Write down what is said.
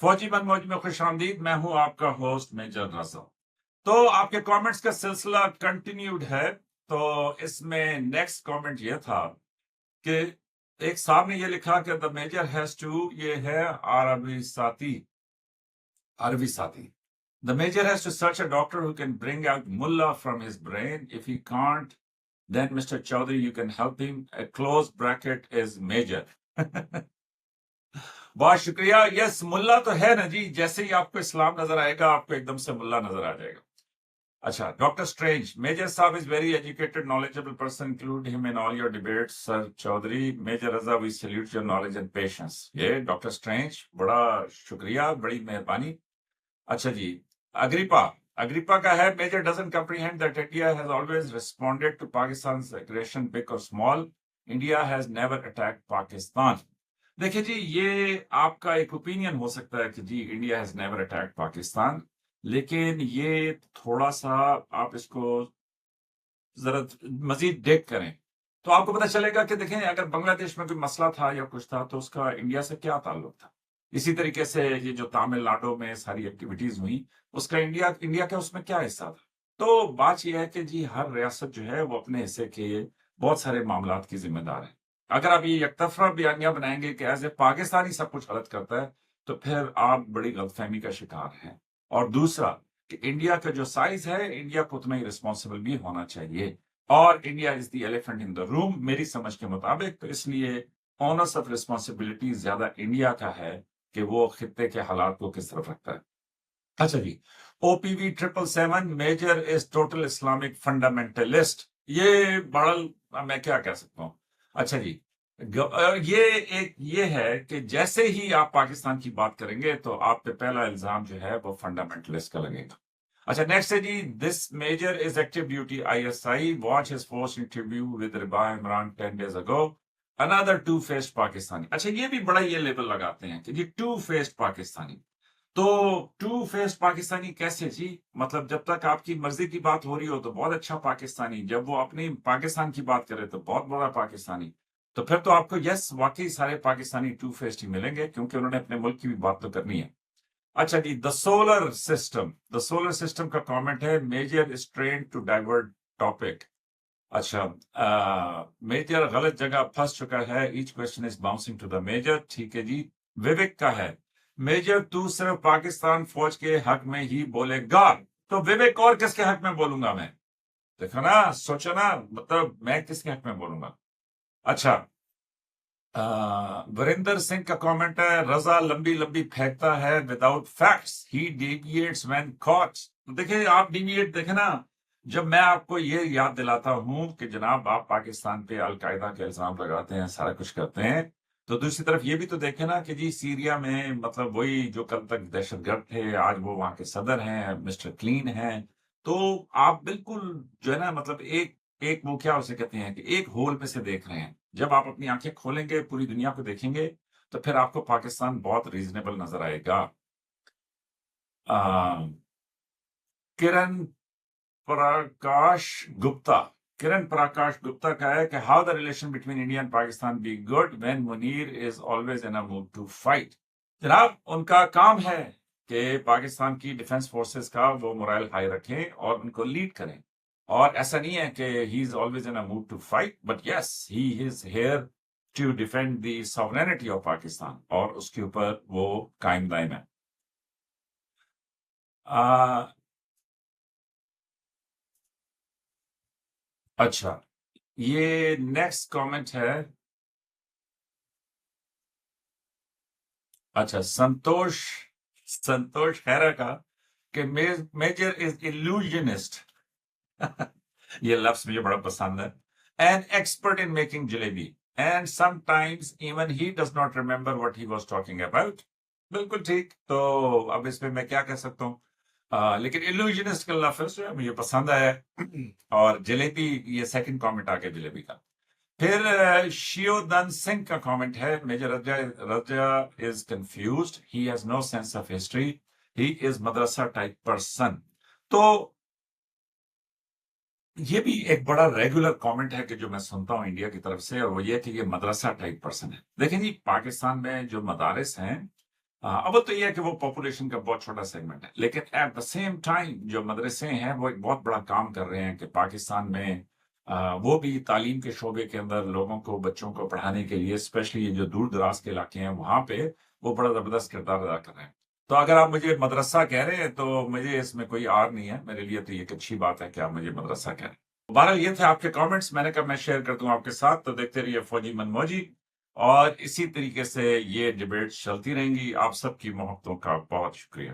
فوجی بن موج میں خوش آمدید، میں ہوں آپ کا ہوسٹ میجر رضا۔ تو آپ کے کامنٹس کا سلسلہ کنٹینیوڈ ہے۔ تو اس میں نیکسٹ کامنٹ یہ تھا کہ ایک صاحب نے یہ لکھا کہ دا میجر ہیز ٹو، یہ ہے عربی ساتھی، The major has to search a doctor who can bring out mullah from his brain. If he can't, then Mr. Chaudhary, you can help him. A close bracket is major. بہت شکریہ۔ یس، ملا تو ہے نا جی، جیسے ہی آپ کو اسلام نظر آئے گا آپ کو ایک دم سے ملا نظر آ جائے گا۔ اچھا، ڈاکٹر اسٹرینج، میجر صاحب is very educated knowledgeable person, include him in all your debates. Sir Chaudhry, major Raza, we salute your knowledge and patience. یہ ڈاکٹر اسٹرینج، بڑا شکریہ، بڑی مہربانی۔ اچھا جی، اگریپا کا ہے major doesn't comprehend that India has always responded to پاکستان's aggression big or small. India has never attacked Pakistan. دیکھیں جی، یہ آپ کا ایک اوپینین ہو سکتا ہے کہ جی India has never attack Pakistan, لیکن یہ تھوڑا سا آپ اس کو ذرا مزید ڈیگ کریں تو آپ کو پتہ چلے گا کہ دیکھیں اگر بنگلہ دیش میں کوئی مسئلہ تھا یا کچھ تھا تو اس کا انڈیا سے کیا تعلق تھا۔ اسی طریقے سے یہ جو تامل ناڈو میں ساری ایکٹیویٹیز ہوئی اس کا انڈیا کا اس میں کیا حصہ تھا۔ تو بات یہ ہے کہ جی ہر ریاست جو ہے وہ اپنے حصے کے بہت سارے معاملات کی ذمہ دار ہے۔ اگر آپ یہ یک طرفہ بیانیہ بنائیں گے کہ ایز اے پاکستانی سب کچھ غلط کرتا ہے تو پھر آپ بڑی غلط فہمی کا شکار ہیں۔ اور دوسرا کہ انڈیا کا جو سائز ہے، انڈیا کو اتنا ہی رسپانسبل بھی ہونا چاہیے، اور انڈیا از دی ایلیفنٹ ان دا روم میری سمجھ کے مطابق۔ تو اس لیے آنرس آف رسپانسبلٹی زیادہ انڈیا کا ہے کہ وہ خطے کے حالات کو کس طرف رکھتا ہے۔ اچھا جی، او پی وی 777، measure is total Islamic fundamentalist. یہ بڑا میں کیا کہہ سکتا ہوں۔ اچھا جی، یہ ہے کہ جیسے ہی آپ پاکستان کی بات کریں گے تو آپ پہ پہلا الزام جو ہے وہ فنڈامنٹلسٹ کا لگے گا۔ اچھا، نیکسٹ ہے جی، this major is active duty I S I, watch his force interview with Raba Imran 10 days ago. Another two-faced Pakistani. اچھا، یہ بھی بڑا یہ لیبل لگاتے ہیں کہ جی ٹو فیسڈ پاکستانی۔ تو ٹو فیسڈ پاکستانی کیسے جی؟ مطلب جب تک آپ کی مرضی کی بات ہو رہی ہو تو بہت اچھا پاکستانی، جب وہ اپنی پاکستان کی بات کرے تو بہت بڑا پاکستانی۔ تو پھر تو آپ کو یس واقعی سارے پاکستانی ٹو فیسڈ ہی ملیں گے، کیونکہ انہوں نے اپنے ملک کی بھی بات تو کرنی ہے۔ اچھا جی، دا سولر سسٹم کا کامنٹ ہے، major is trained to divert topic. اچھا، میجر غلط جگہ پھنس چکا ہے، each question is bouncing to the major. ٹھیک ہے جی، ووک کا ہے، میجر تو صرف پاکستان فوج کے حق میں ہی بولے گا۔ تو ووک اور کس کے حق میں بولوں گا میں؟ دیکھو نا، سوچو نا، مطلب میں کس کے حق میں بولوں گا۔ اچھا، وریندر سنگھ کا کامنٹ ہے، رضا لمبی پھینکتا ہے without facts, he deviates when caught. دیکھیں آپ ڈیویٹ دیکھیں نا، جب میں آپ کو یہ یاد دلاتا ہوں کہ جناب آپ پاکستان پہ القاعدہ کے الزام لگاتے ہیں، سارا کچھ کرتے ہیں، تو دوسری طرف یہ بھی تو دیکھیں نا کہ جی سیریا میں مطلب وہی جو کل تک دہشت گرد تھے آج وہ وہاں کے صدر ہیں، مسٹر کلین ہیں۔ تو آپ بالکل جو ہے نا مطلب ایک وہ کیا اسے کہتے ہیں کہ ایک ہول میں سے دیکھ رہے ہیں۔ جب آپ اپنی آنکھیں کھولیں گے پوری دنیا کو دیکھیں گے تو پھر آپ کو پاکستان بہت ریزنیبل نظر آئے گا۔ کرن پراکاش گپتا کا ہے کہ how the relation between India and Pakistan be good when Munir is always in a mood to fight. جناب ان کا کام ہے کہ پاکستان کی ڈیفنس فورسز کا وہ morale ہائی رکھیں اور ان کو لیڈ کریں، اور ایسا نہیں ہے کہ he is always in a mood to fight, but yes he is here to defend the sovereignty of Pakistan, اور اس کے اوپر وہ قائم دائم ہے۔ اچھا، یہ نیکسٹ کامنٹ ہے، اچھا سنتوش خیرا کا کہ میجر از illusionist یہ لفظ مجھے بڑا پسند ہے، an expert in making jalebi and sometimes even he does not remember what he was talking about۔ بالکل ٹھیک، تو اب اس پہ میں کیا کہہ سکتا ہوں، لیکن illusionist کا لفظ جو ہے مجھے پسند ہے، اور جلیبی یہ سیکنڈ کامنٹ آ گیا جلیبی کا۔ پھر شیو دن سنگھ کا کامنٹ ہے، major Raza is confused, he has no sense of history, he is madrasa type person. تو یہ بھی ایک بڑا ریگولر کامنٹ ہے کہ جو میں سنتا ہوں انڈیا کی طرف سے، اور وہ یہ کہ یہ مدرسہ ٹائپ پرسن ہے۔ دیکھیں جی، پاکستان میں جو مدارس ہیں اول تو یہ ہے کہ وہ پاپولیشن کا بہت چھوٹا سیگمنٹ ہے، لیکن ایٹ دا سیم ٹائم جو مدرسے ہیں وہ ایک بہت بڑا کام کر رہے ہیں کہ پاکستان میں وہ بھی تعلیم کے شعبے کے اندر لوگوں کو، بچوں کو پڑھانے کے لیے، اسپیشلی یہ جو دور دراز کے علاقے ہیں وہاں پہ وہ بڑا زبردست کردار ادا کر رہے ہیں۔ تو اگر آپ مجھے مدرسہ کہہ رہے ہیں تو مجھے اس میں کوئی آر نہیں ہے، میرے لیے تو یہ ایک اچھی بات ہے کہ آپ مجھے مدرسہ کہہ رہے ہیں۔ بہرحال یہ تھے آپ کے کامنٹس، میں نے کہا میں شیئر کر دوں آپ کے ساتھ، تو دیکھتے رہیے فوجی من موجی، اور اسی طریقے سے یہ ڈیبیٹ چلتی رہیں گی۔ آپ سب کی محبتوں کا بہت شکریہ۔